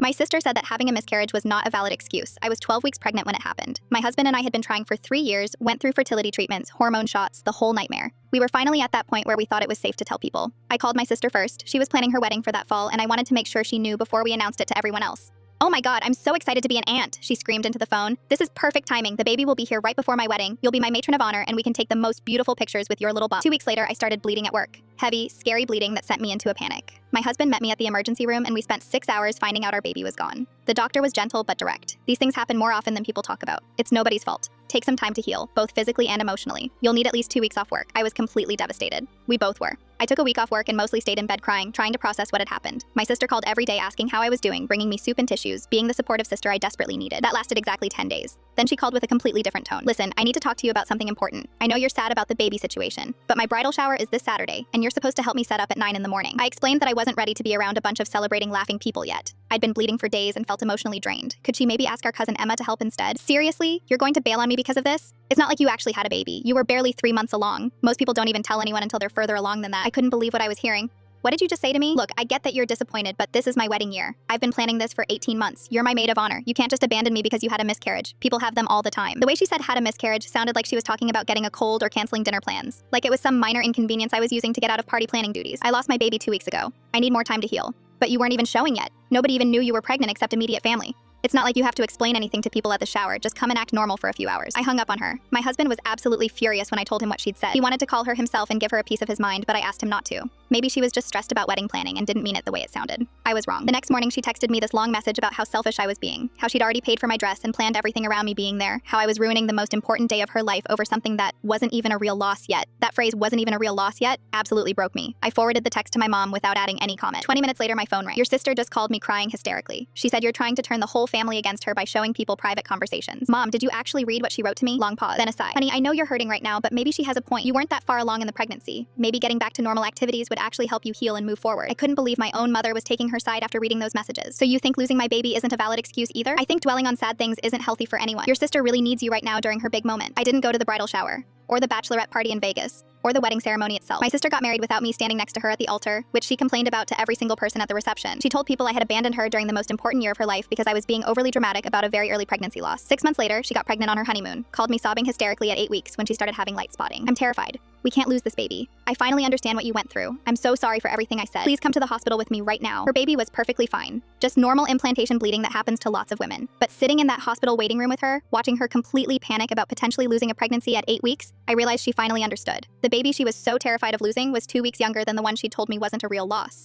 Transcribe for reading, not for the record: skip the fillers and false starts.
My sister said that having a miscarriage was not a valid excuse. I was 12 weeks pregnant when it happened. My husband and I had been trying for 3 years, went through fertility treatments, hormone shots, the whole nightmare. We were finally at that point where we thought it was safe to tell people. I called my sister first. She was planning her wedding for that fall, and I wanted to make sure she knew before we announced it to everyone else. "Oh my God, I'm so excited to be an aunt," she screamed into the phone. "This is perfect timing. The baby will be here right before my wedding. You'll be my matron of honor, and we can take the most beautiful pictures with your little bump." 2 weeks later, I started bleeding at work. Heavy, scary bleeding that sent me into a panic. My husband met me at the emergency room, and we spent 6 hours finding out our baby was gone. The doctor was gentle but direct. "These things happen more often than people talk about. It's nobody's fault. Take some time to heal, both physically and emotionally. You'll need at least 2 weeks off work." I was completely devastated. We both were. I took a week off work and mostly stayed in bed crying, trying to process what had happened. My sister called every day asking how I was doing, bringing me soup and tissues, being the supportive sister I desperately needed. That lasted exactly 10 days. Then she called with a completely different tone. "Listen, I need to talk to you about something important. I know you're sad about the baby situation, but my bridal shower is this Saturday, and you're supposed to help me set up at 9 in the morning." I explained that I wasn't ready to be around a bunch of celebrating, laughing people yet. I'd been bleeding for days and felt emotionally drained. Could she maybe ask our cousin Emma to help instead? "Seriously? You're going to bail on me because of this? It's not like you actually had a baby. You were barely 3 months along. Most people don't even tell anyone until they're further along than that." I couldn't believe what I was hearing. "What did you just say to me? Look, I get that you're disappointed, but this is my wedding year. I've been planning this for 18 months. You're my maid of honor. You can't just abandon me because you had a miscarriage. People have them all the time." The way she said "had a miscarriage" sounded like she was talking about getting a cold or canceling dinner plans. Like it was some minor inconvenience I was using to get out of party planning duties. "I lost my baby 2 weeks ago. I need more time to heal." "But you weren't even showing yet. Nobody even knew you were pregnant except immediate family. It's not like you have to explain anything to people at the shower. Just come and act normal for a few hours." I hung up on her. My husband was absolutely furious when I told him what she'd said. He wanted to call her himself and give her a piece of his mind, but I asked him not to. Maybe she was just stressed about wedding planning and didn't mean it the way it sounded. I was wrong. The next morning, she texted me this long message about how selfish I was being, how she'd already paid for my dress and planned everything around me being there, how I was ruining the most important day of her life over something that wasn't even a real loss yet. That phrase, "wasn't even a real loss yet," absolutely broke me. I forwarded the text to my mom without adding any comment. 20 minutes later, my phone rang. "Your sister just called me crying hysterically. She said you're trying to turn the whole family against her by showing people private conversations." "Mom, did you actually read what she wrote to me?" Long pause, then a sigh. "Honey, I know you're hurting right now, but maybe she has a point. You weren't that far along in the pregnancy. Maybe getting back to normal activities would actually help you heal and move forward." I couldn't believe my own mother was taking her side after reading those messages. "So you think losing my baby isn't a valid excuse either?" "I think dwelling on sad things isn't healthy for anyone. Your sister really needs you right now during her big moment." I didn't go to the bridal shower, or the bachelorette party in Vegas, or the wedding ceremony itself. My sister got married without me standing next to her at the altar, which she complained about to every single person at the reception. She told people I had abandoned her during the most important year of her life because I was being overly dramatic about a very early pregnancy loss. 6 months later, she got pregnant on her honeymoon, called me sobbing hysterically at 8 weeks when she started having light spotting. "I'm terrified. We can't lose this baby. I finally understand what you went through. I'm so sorry for everything I said. Please come to the hospital with me right now." Her baby was perfectly fine. Just normal implantation bleeding that happens to lots of women. But sitting in that hospital waiting room with her, watching her completely panic about potentially losing a pregnancy at 8 weeks, I realized she finally understood. The baby she was so terrified of losing was 2 weeks younger than the one she told me wasn't a real loss.